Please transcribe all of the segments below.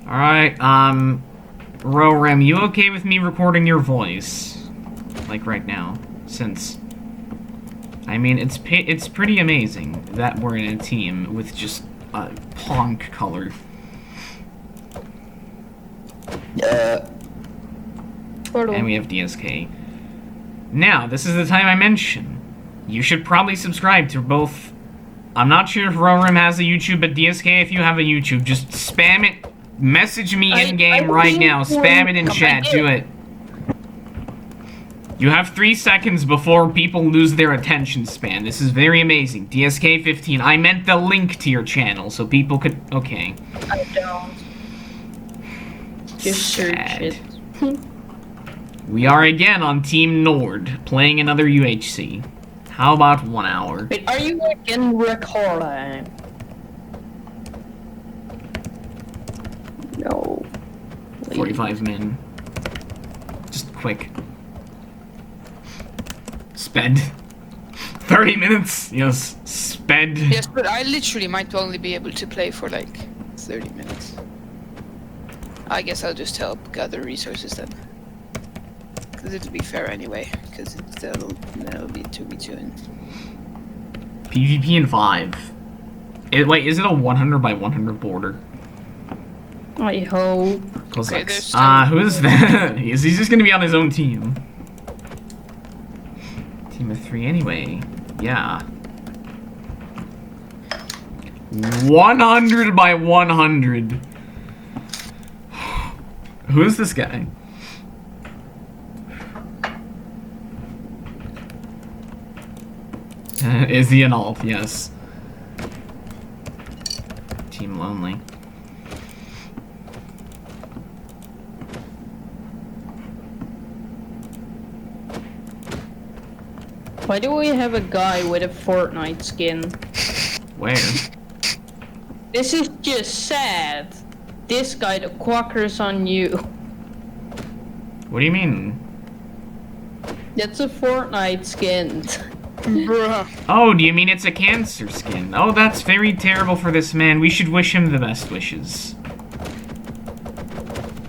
Alright, Roram, you okay with me recording your voice? Like right now, since... I mean, it's pretty amazing that we're in a team with just a honk color. And we have DSK. Now, this is the time I mention. You should probably subscribe to both... I'm not sure if Roram has a YouTube, but DSK, if you have a YouTube, just spam it. Message me in-game right now. Spam it in chat. Do it. You have 3 seconds before people lose their attention span. This is very amazing. DSK15. I meant the link to your channel, so people could... Okay. I don't. Just search it. We are again on Team Nord, playing another UHC. How about 1 hour? Wait, are you again recording? No. 45 min. Just quick. Sped. 30 minutes. Yes, sped. Yes, but I literally might only be able to play for like 30 minutes. I guess I'll just help gather resources then. Because it'll be fair anyway, because that'll be 2v2 and... PvP in 5. Wait, is it a 100 by 100 border? I hope. Okay, Who is that? He's just gonna be on his own team. Team of 3 anyway. Yeah. 100 by 100. Who is this guy? Is he an alt? Yes. Team Lonely. Why do we have a guy with a Fortnite skin? Where? This is just sad. This guy, the quackers on you. What do you mean? That's a Fortnite skin. Bruh. Oh, do you mean it's a cancer skin? Oh, that's very terrible for this man. We should wish him the best wishes.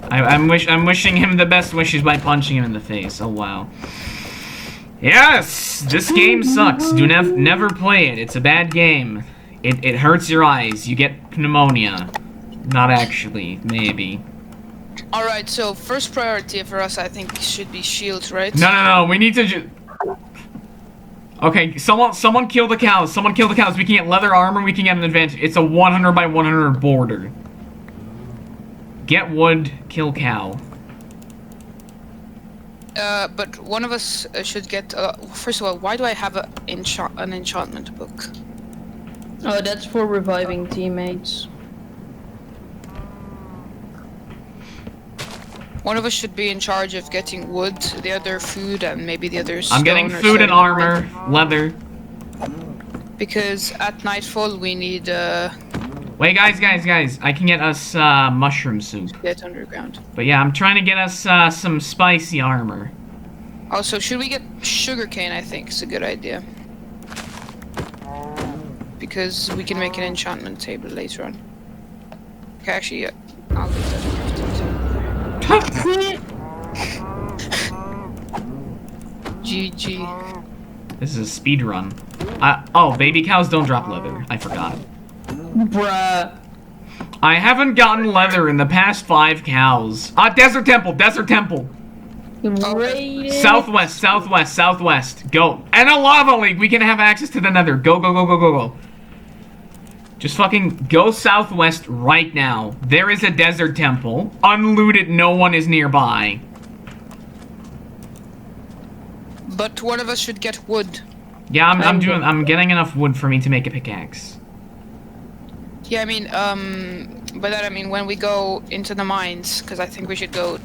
I'm wishing him the best wishes by punching him in the face. Oh wow. Yes, this game sucks. Do never play it. It's a bad game. It hurts your eyes. You get pneumonia. Not actually, maybe. All right, so first priority for us, I think, should be shields, right? No. We need to just. Okay, someone kill the cows. Someone kill the cows. We can get leather armor. We can get an advantage. It's a 100 by 100 border. Get wood. Kill cow. But one of us should get. First of all, why do I have an enchantment book? Oh, that's for reviving teammates. One of us should be in charge of getting wood, the other food, and maybe the other stone. I'm getting or food and something. armor, leather. Because at nightfall we need Wait, guys, I can get us mushroom soup. get underground. But yeah, I'm trying to get us some spicy armor. Also, should we get sugarcane? I think is a good idea. Because we can make an enchantment table later on. Okay, actually, I'll do that. GG. This is a speed run. Oh, baby cows don't drop leather. I forgot. Bruh. I haven't gotten leather in the past 5 cows. Desert temple. Raided. Southwest. Go. And a lava lake. We can have access to the nether. Go. Just fucking go southwest right now. There is a desert temple. Unlooted, no one is nearby. But one of us should get wood. Yeah, I'm getting enough wood for me to make a pickaxe. Yeah, I mean, by that I mean when we go into the mines, because I think we should go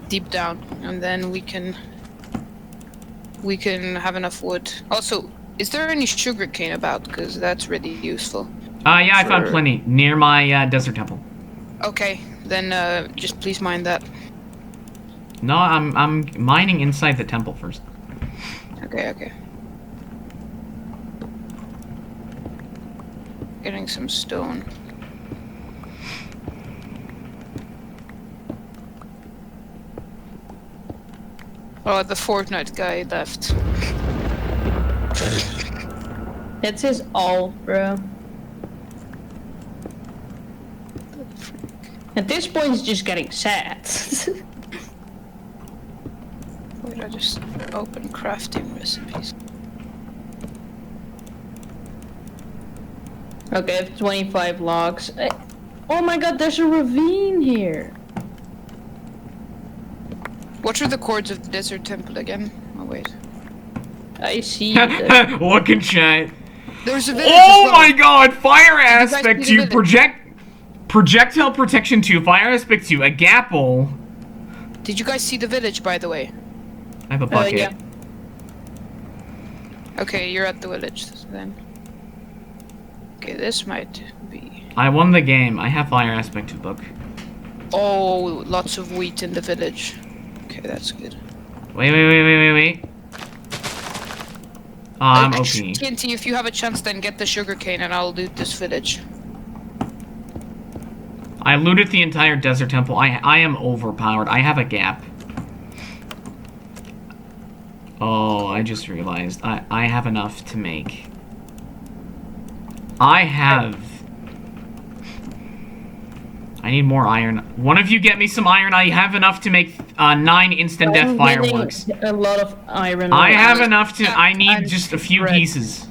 deep down, and then we can have enough wood. Also, is there any sugarcane about? Because that's really useful. Yeah, I found plenty near my desert temple. Okay, then just please mine that. No, I'm mining inside the temple first. Okay. Getting some stone. Oh, the Fortnite guy left. That's his alt, bro. At this point, it's just getting sad. Wait, I just open crafting recipes. Okay, I have 25 logs. Oh my god, there's a ravine here. What are the chords of the desert temple again? Oh wait. I see the... Looking shit. There's a village Oh as well. my god! Fire you guys aspect see the 2, projectile protection 2, fire aspect 2, a gapple. Did you guys see the village, by the way? I have a bucket. yeah. Okay, you're at the village then. Okay, this might be... I won the game. I have fire aspect 2 book. Oh, lots of wheat in the village. Okay, that's good. Wait. Oh, I'm OP. TNT, if you have a chance, then get the sugarcane and I'll loot this village. I looted the entire desert temple. I am overpowered. I have a gap. Oh, I just realized. I have enough to make. I need more iron. One of you get me some iron. I have enough to make 9 instant death I'm fireworks. getting a lot of iron. I have ore. enough to... I need And just a few bread. pieces.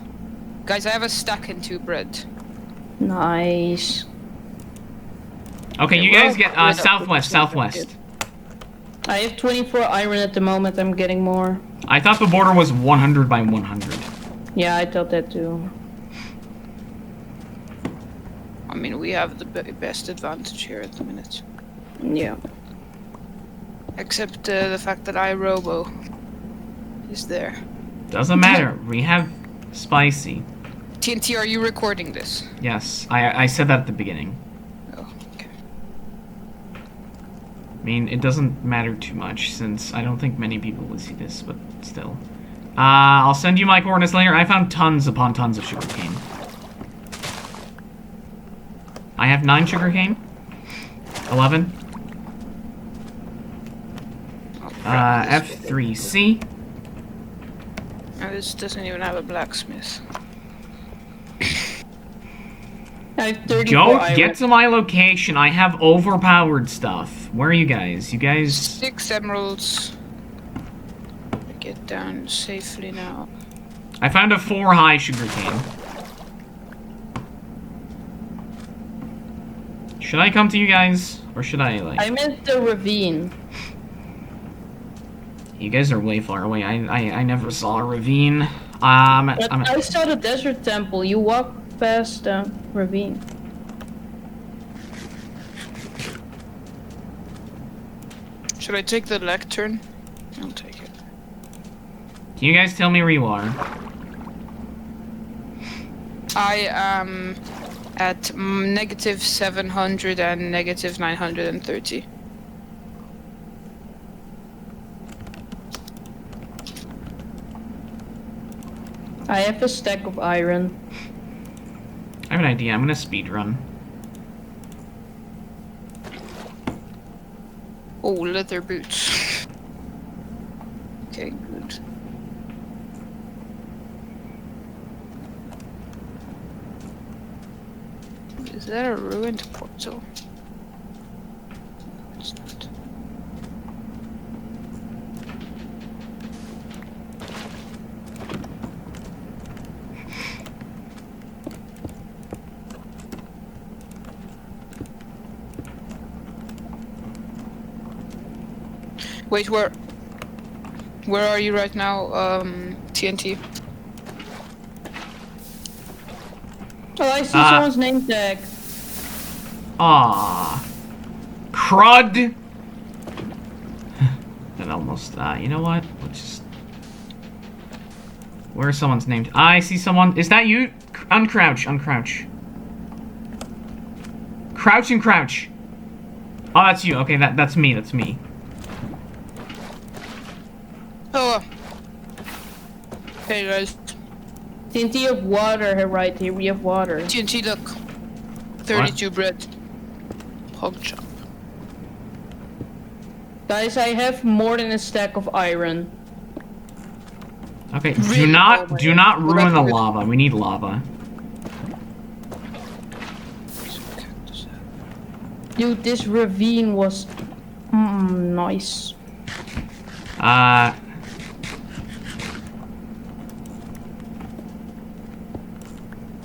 Guys, I have a stack and 2 bread. Nice. Okay, you we're guys all get cleared up, southwest. which is I have 24 iron at the moment. I'm getting more. I thought the border was 100 by 100. Yeah, I thought that too. I mean, we have the best advantage here at the minute. Yeah. Except the fact that iRobo is there. Doesn't matter. We have spicy. TNT, are you recording this? Yes, I said that at the beginning. Oh, okay. I mean, it doesn't matter too much since I don't think many people will see this, but still. I'll send you my coordinates later. I found tons upon tons of sugarcane. I have 9 sugarcane. 11. Oh, crap, this F3C. Now this doesn't even have a blacksmith. I have 34 Don't iron. get to my location. I have overpowered stuff. Where are you guys? You guys... 6 emeralds. Get down safely now. I found a 4 high sugarcane. Should I come to you guys? Or should I, like... I'm at the ravine. You guys are way far away. I never saw a ravine. But I'm... I saw the desert temple. You walk past the ravine. Should I take the lectern? I'll take it. Can you guys tell me where you are? I am at -700 and -930. I have a stack of iron. I have an idea. I'm gonna speed run. Oh, leather boots. Okay, good. Is that a ruined portal? No, it's not. Wait, where are you right now, TNT? Oh, I see someone's name tag. Ah, crud. That almost. You know what? Let's just. Where's someone's name? I see someone. Is that you? Uncrouch. Uncrouch. Crouch and crouch. Oh, that's you. Okay, that's me. That's me. Oh. Hey guys. TNT of water here, right here. We have water. TNT, look. 32 bread. Hog chop. Guys, I have more than a stack of iron. Okay, Really? do Oh my not God. Well, ruin that's the good. lava. We need lava. Dude, this ravine was nice.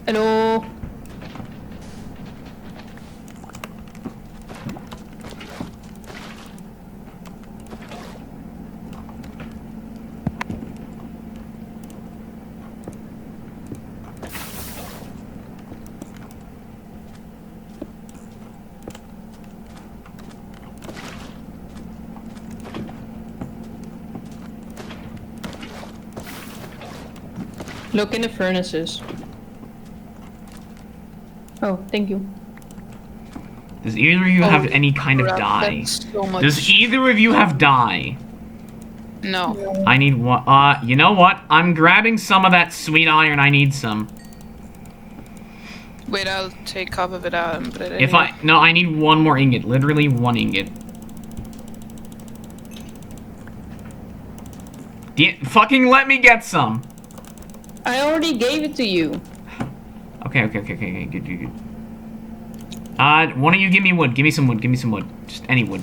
Hello. Look in the furnaces. Oh, thank you. Does either of you have Holy any kind of crap, dye? that's so much. Does either of you have dye? No. I need one. You know what? I'm grabbing some of that sweet iron. I need some. Wait, I'll take half of it out and put it in. If here. no, I need one more ingot. Literally one ingot. Fucking let me get some. I already gave it to you. Okay, good. One of you give me wood. Give me some wood. Give me some wood. Just any wood.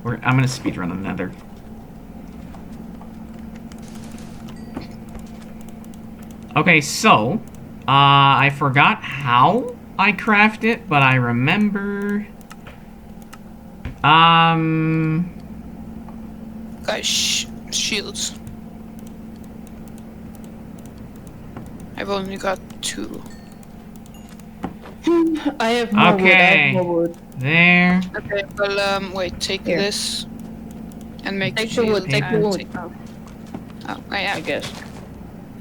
I'm gonna speedrun another. Okay, so, I forgot how I craft it, but I remember. Guys, shields. I've only got 2. I have more wood. I Okay. have more wood. There. Okay, well, wait, take Here. this and make Take a the wood. shield Take the and wood. take- Oh, yeah. I guess.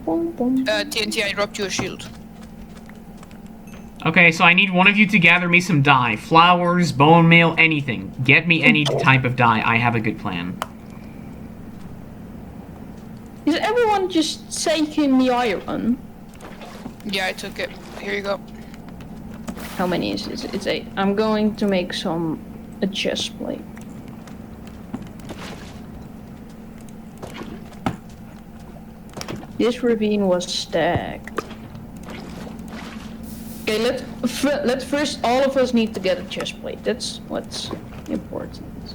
Boom, boom. TNT, I dropped you a shield. Okay, so I need one of you to gather me some dye. Flowers, bone meal, anything. Get me any type of dye. I have a good plan. Is everyone just taking the iron? Yeah, I took it. Here you go. How many is it? It's 8. I'm going to make a chest plate. This ravine was stacked. Okay, let's first, all of us need to get a chest plate. That's what's important.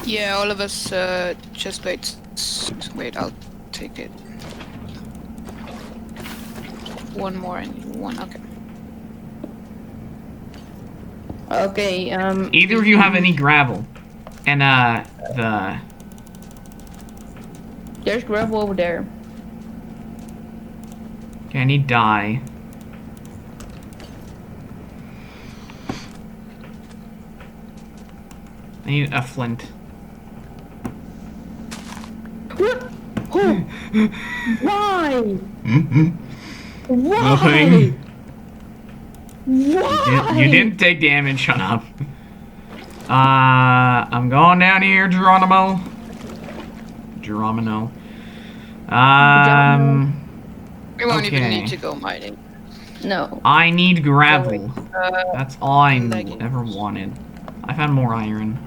Yeah, all of us chest plates. Wait, I'll take it. One more, I need one. Okay. Okay, Either of you have any gravel? And, there's gravel over there. Okay, I need dye. I need a flint. What? Oh, why? Mm-hmm. Why? Nothing. Why? You didn't take damage, shut up. I'm going down here, Geronimo. Geronimo. We won't even Okay. need to go mining. No. I need gravel. That's all I leggings. ever wanted. I found more iron.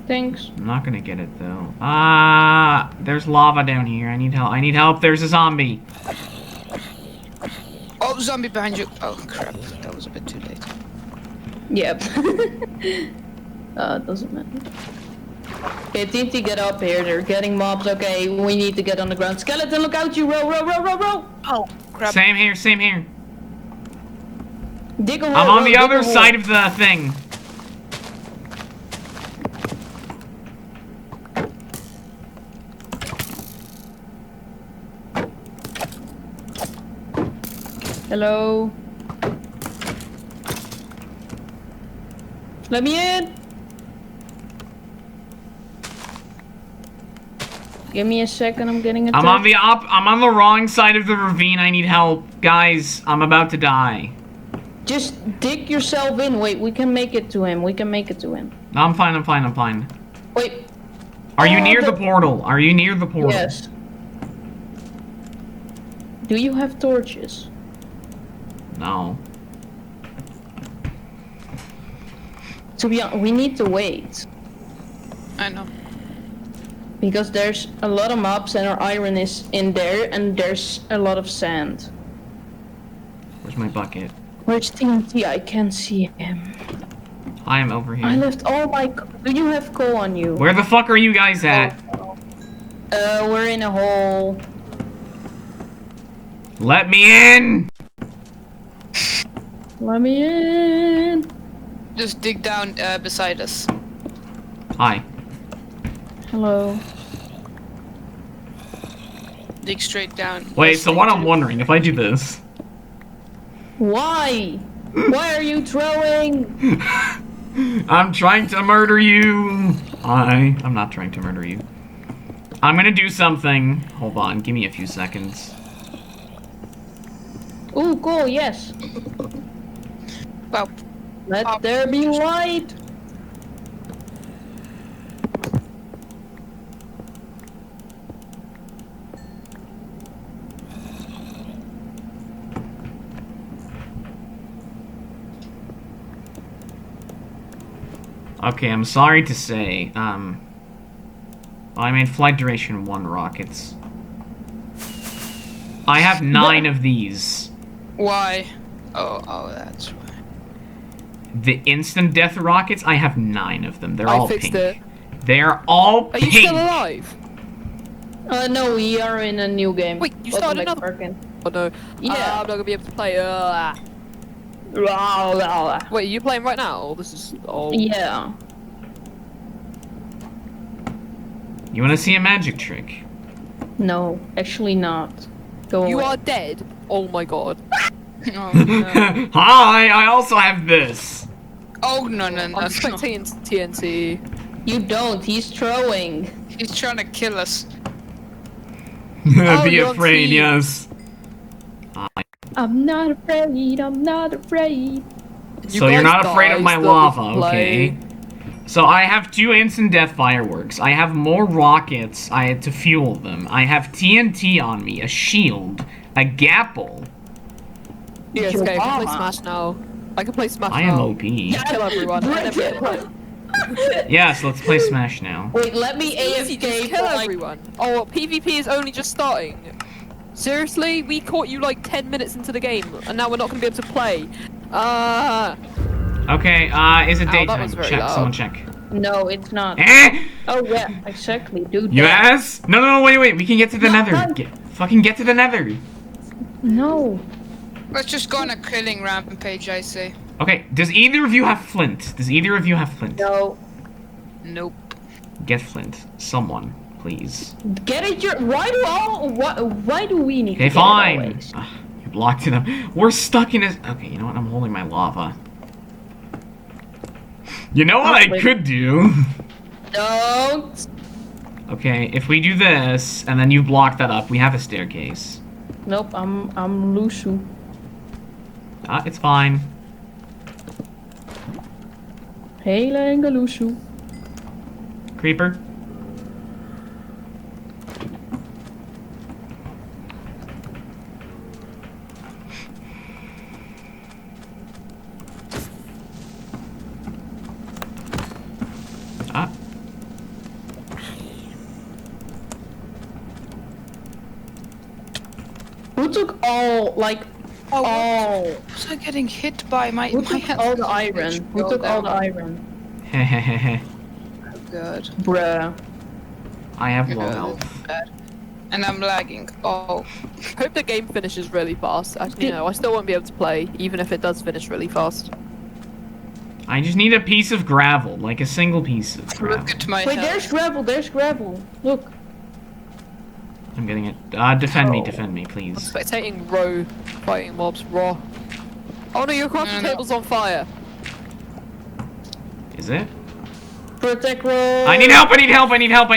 Thanks. I'm not gonna get it though. There's lava down here. I need help. I need help. There's a zombie. Oh, zombie behind you. Oh, crap. That was a bit too late. Yep. It doesn't matter. Okay, TNT, get up here. They're getting mobs. Okay, we need to get on the ground. Skeleton, look out! You row. Oh, crap. Same here. Same here. Dig a hole. I'm on the dig a other hole. side of the thing. Hello. Let me in. Give me a second. I'm getting attacked. I'm on the wrong side of the ravine. I need help. Guys, I'm about to die. Just dig yourself in. Wait, we can make it to him. We can make it to him. No, I'm fine. I'm fine. I'm fine. Wait. Are you Oh, near the the- portal? Are you near the portal? Yes. Do you have torches? No. To be honest, we need to wait. I know. Because there's a lot of mobs and our iron is in there and there's a lot of sand. Where's my bucket? Where's TNT? I can't see him. I am over here. I left all my... Do you have coal on you? Where the fuck are you guys at? We're in a hole. Let me in! Let me in. Just dig down beside us. Hi. Hello. Dig straight down. Wait, so what I'm wondering, if I do this... Why? Why are you throwing? I'm trying to murder you! I'm not trying to murder you. I'm gonna do something. Hold on, give me a few seconds. Ooh, cool, yes. Well, Let there be light. Okay, I'm sorry to say, I made flight duration 1 rockets. I have 9 of these. why? Oh, that's why. The instant death rockets, I have 9 of them. They're all fixed pink. it. They're all Are pink. you still alive? No, we are in a new game. Wait, you Welcome started back, another- Birkin. Oh no. Yeah. I'm not gonna be able to play. Wait, are you playing right now? Or this is. Oh. Yeah. You wanna see a magic trick? No, actually not. Go You away. are dead. Oh my god. Oh no. Hi, I also have this. Oh no. I'm expecting TNT. You don't. He's throwing. He's trying to kill us. Be you're on afraid, team. yes. I'm not afraid. I'm not afraid. So you're guys not afraid of die my so that we lava, can play. okay? So I have 2 instant death fireworks. I have more rockets. I had to fuel them. I have TNT on me, a shield, a gapple. Yes, okay, I can play Obama. Smash now. I can play Smash I now. am OP. Kill everyone. and everyone. Yes, let's play Smash now. Wait, let me Easy, just AFK kill for like... everyone. Oh, PvP is only just starting. Seriously? We caught you like 10 minutes into the game, and now we're not going to be able to play. Okay, is it Ow, that daytime? was very Check, loud. someone check. No, it's not. Eh! Oh yeah, exactly, dude. Yes? No, wait, we can get to the No, nether. no. Fucking get to the nether. No. Let's just go on a killing rampage, I say. Okay, does either of you have flint? No. Nope. Get flint. Someone, please. Get it your... Why do we need Okay, to get fine. it always? You blocked it up. We're stuck in this. Okay, you know what? I'm holding my lava. You know what I wait. could do? Don't. Okay, if we do this, and then you block that up, we have a staircase. Nope, I'm Lusu. It's fine. Hey, Lusu. Creeper. Ah. Who took all, like, all... Was I getting hit by my... Who my took all the iron? Who took all the iron? Hehehehe. Oh god. Bruh. I have low Yeah, health. bad. And I'm lagging. Oh. Hope the game finishes really fast. Actually, no, I still won't be able to play, even if it does finish really fast. I just need a piece of gravel, like a single piece of gravel. Look at my Wait, health. there's gravel. Look. I'm getting it. Defend me, I'm please. spectating Row fighting mobs raw. Oh no, your crafting No. table's on fire. Is it? Protect road. I need help! Zombie! needs help.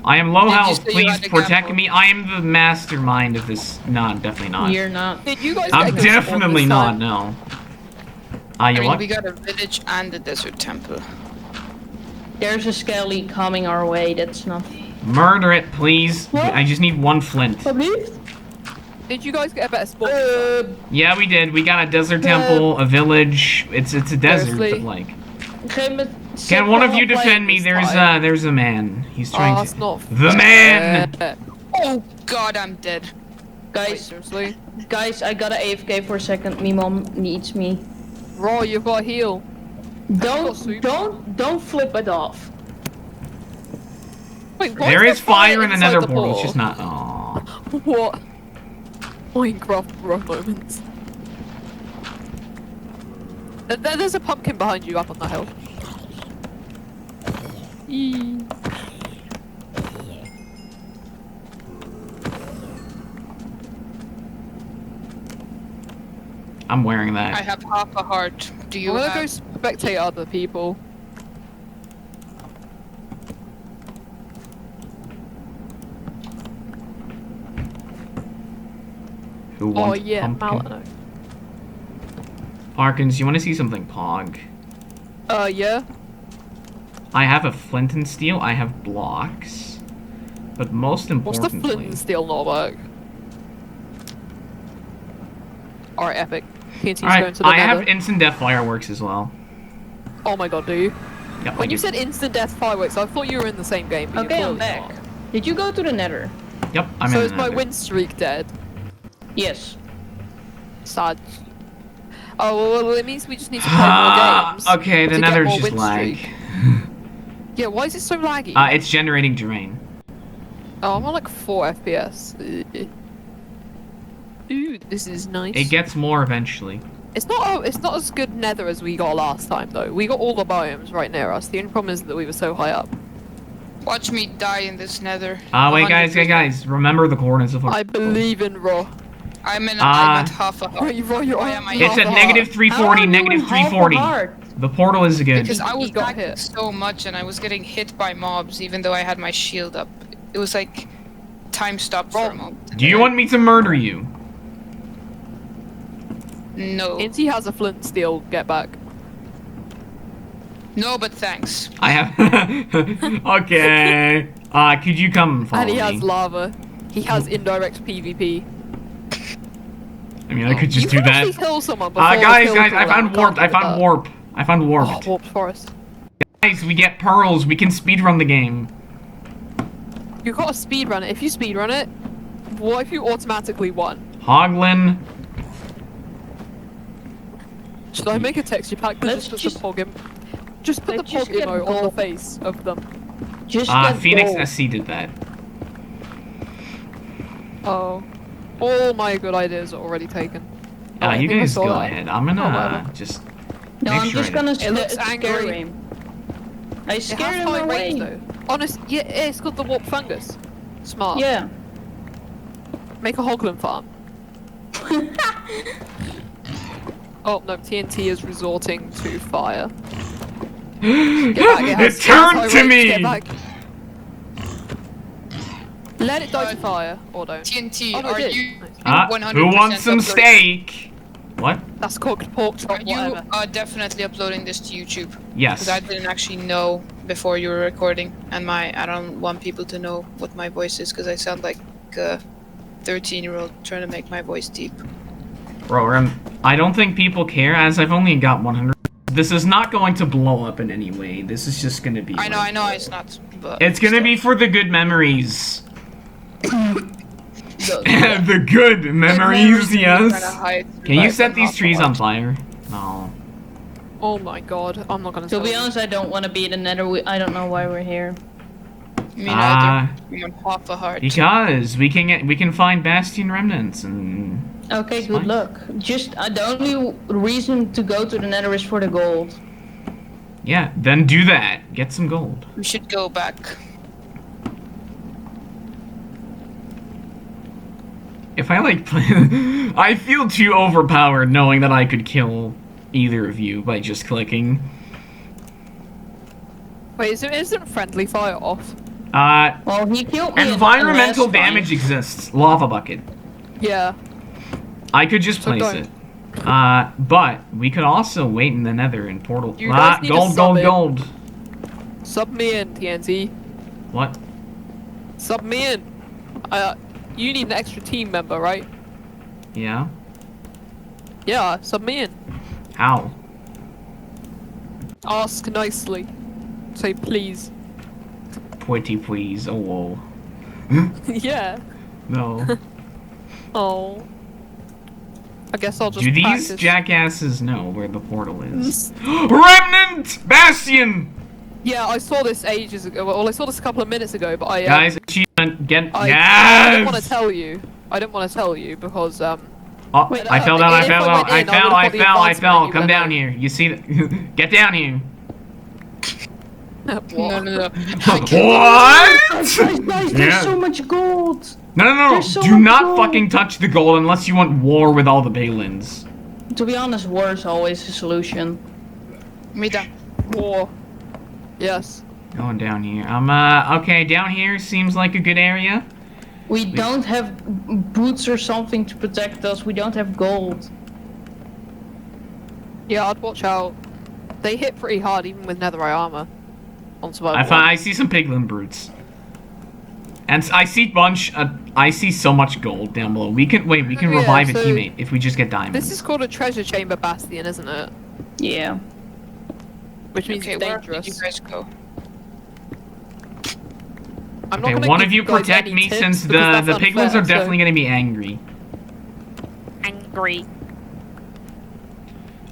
I am low Did you health. say you Please had a protect gamble? me. I am the mastermind of this. No, definitely not. You're not. Did you guys I'm get this definitely this not, time? no. I You mean, what? we got a village and a desert temple. There's a skelly coming our way. That's not. Murder it, please. What? I just need 1 flint. Alsjeblieft. Did you guys get a better spot? Yeah, we did. We got a desert temple, a village. It's a desert, Seriously? but like. Geen met- Can one of you not defend playing me? this There's a man. He's trying Oh, it's to. not The man. fair. Oh god, I'm dead. Wait, Guys, seriously? guys, I gotta AFK for a second. Me mom needs me. Raw, you've got a heal. soup. Don't flip it off. Wait, why There is is fire in the inside nether the portal. It's just not. Aww. What? Minecraft rough moments. There's a pumpkin behind you up on that hill. Eee. I'm wearing I that. have half a heart. Do you I'm gonna go have... spectate other people. Who Oh wants yeah, pumpkin? Malino. Parkins, you want to see something, Pog? Yeah. I have a flint and steel. I have blocks. But most What's the importantly, flint and steel not work? Alright, epic. TNT's going Alright, to the I have nether. instant death fireworks as well. Oh my god, do you? Yep, When I you do. said instant death fireworks, I thought you were in the same game, but Okay, you're I'm clearly back. not. Did you go to the nether? Yep, I'm So in is the my nether. win streak dead? Yes. Sad. Oh, well, it means we just need to play more games. Okay, the to get nether's more just win lag. streak. Yeah, why is it so laggy? It's generating terrain. Oh, I'm on like 4 FPS. Ooh, this is nice. It gets more eventually. It's not as good nether as we got last time though. We got all the biomes right near us. The only problem is that we were so high up. Watch me die in this nether. Wait, guys, 100%. remember the coordinates of our. I believe in Raw. I'm at half a heart. Right, Raw, you're Why on am I- It's half at a negative heart. 340, How are you negative in half a 340. heart? The portal is good. Because I was He got lagging hit. so much and I was getting hit by mobs even though I had my shield up. It was like time stopped for a moment. Do you want me to murder you? No. Inti has a flint and steel. Get back. No, but thanks. I have. Okay. Could you come and follow And he me? has lava. He has indirect PvP. I mean, I could just you do can that. actually kill someone before Guys, the kill I cooldown. found warped. I Can't do found that. warp. I found Oh, warped. warped forest. Guys, we get pearls. We can speedrun the game. You gotta speedrun it. If you speedrun it, what if you automatically won? Hoglin. Should I make a texture pack that Let's just puts just- the pog in? Just put the let's just pog get emote on the gold. face of them. Just get Phoenix gold. SC did that. Oh. All my good ideas are already taken. Oh, I You think I guys saw go that. ahead. I'm Oh, gonna whatever. just. No, make I'm sure just I- gonna It looks scare angry. him. I It scared has him high range away. though. Honest, yeah, it's got the warp fungus. Smart. Yeah. Make a hoglin farm. Oh no, TNT is resorting to fire. Get back, It has turned high to range, me! Get back. Let it die to fire, or don't. TNT, Oh, no, it are did. you Nice. 100% Who wants some uploading- steak? What? That's cooked pork chop, Are you whatever. definitely uploading this to YouTube? Yes. Because I didn't actually know before you were recording, and I don't want people to know what my voice is because I sound like a 13-year-old trying to make my voice deep. Bro, I don't think people care as I've only got 100. This is not going to blow up in any way. This is just gonna be. I know like- it's not, but It's gonna still. be for the good memories. The- The good memories, Trying to yes. hide Can you my set these mouth trees a lot. on fire? No. Oh my god, I'm not gonna To tell be you. honest, I don't want to be in the nether. I don't know why we're here. Me Ah. neither. I'm on half a heart. Because we can find Bastion remnants and. Okay, It's good fine. luck. Just the only reason to go to the nether is for the gold. Yeah, then do that. Get some gold. We should go back. If I like play, I feel too overpowered knowing that I could kill either of you by just clicking. Wait, isn't friendly fire off? Well, he killed me. Environmental last damage time. exists. Lava bucket. Yeah. I could just So place don't. it. But we could also wait in the nether and portal. You guys need to Gold, sub gold, in. gold. Sub me in, TNT. What? Sub me in. You need an extra team member, right? Yeah? Yeah, sub me in. How? Ask nicely. Say please. Pretty please. Oh, whoa. Yeah. No. Oh. I guess I'll just Do these practice. jackasses know where the portal is? Remnant! Bastion! Yeah, I saw this ages ago. Well, I saw this a couple of minutes ago, but I Guys, achievement, get... I yes! didn't want to tell you. I didn't want to tell you because Oh, Wait, I fell down, I if fell I down, went I in, I fell, would've I got the fell, I advancement fell. you Come went down in. here. You see that? Get down here. what? No, no, no. What? Guys, there's Yeah. so much gold. No. There's so Do much not gold. fucking touch the gold unless you want war with all the Balins. To be honest, war is always the solution. Mida. War. Yes. Going down here. Okay, down here seems like a good area. We don't have boots or something to protect us. We don't have gold. Yeah, I'd watch out. They hit pretty hard even with netherite armor. On survival. I see some piglin brutes. And I see so much gold down below. We can Yeah, revive a so teammate if we just get diamonds. This is called a treasure chamber bastion, isn't it? Yeah. Which means Okay, it's where did dangerous. you guys go? I'm not Okay, gonna one give of you guys protect any me tips since because the that's piglins unfair, are definitely gonna be angry. Angry.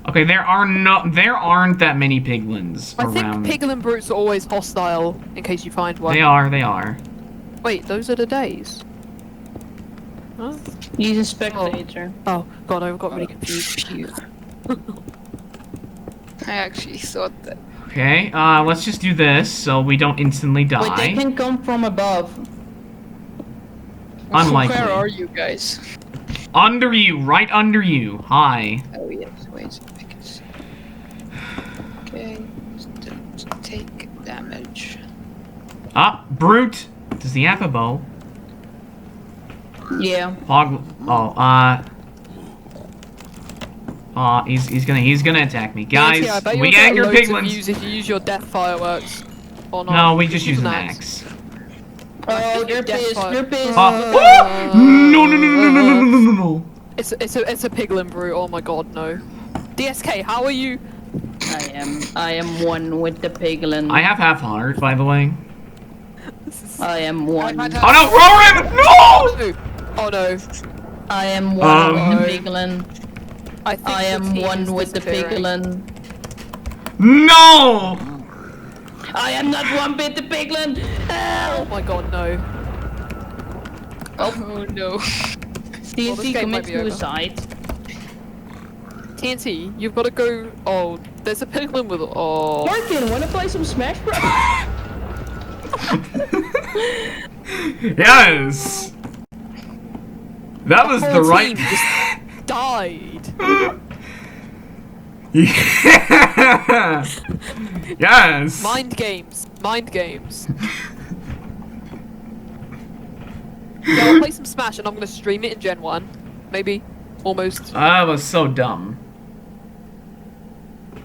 Okay, there aren't that many piglins I around. think piglin brutes are always hostile, in case you find one. They are. Wait, those are the days. Huh? He's a spectator. Oh god, I got really confused. I actually thought that. Okay, let's just do this so we don't instantly die. Wait, they can come from above. Unlikely. Where are you guys? Under you, right under you. Hi. Oh yes, wait, I can see. Okay, don't take damage. Ah, brute. Does he have a bow? Yeah. Hog. Oh, he's gonna attack me, guys. Yeah, I bet we you'll get anger loads of piglins. views if you use your death fireworks. Or not. No, we just use an axe. axe. Oh, they're Death pissed. fire. They're pissed. Oh, no. It's a piglin brute. Oh my god, no. DSK, how are you? I am one with the piglin. I have half heart, by the way. I am one. Oh no, Roran! No! Oh no. I am one with Um, the piglin. I think I the am team one is with the disappearing. piglin. No! I am not one with the piglin. Oh Help! my god, no. Oh no. TNT game might commit be over. suicide. TNT, you've got to go. Oh, there's a piglin with. Oh. Martin, wanna play some Smash Bros? Yes! That was the whole right. team just died. Yes! Mind games. Mind games. Yeah, I'll play some Smash and I'm gonna stream it in Gen 1. Maybe. Almost. That was so dumb.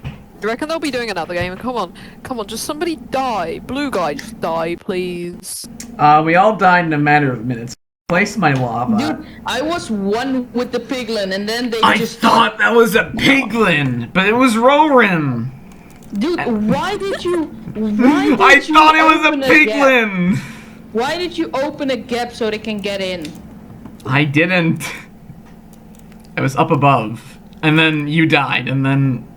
Do you reckon they'll be doing another game? Come on, just somebody die. Blue guy, just die, please. We all died in a matter of minutes. Place my lava. Dude, I was one with the piglin and then they I just thought that was a piglin, but it was Roran. Dude, why did you I thought it was a open gap? piglin. Why did you open a gap so they can get in? I didn't. I was up above, and then you died, and then.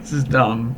This is dumb.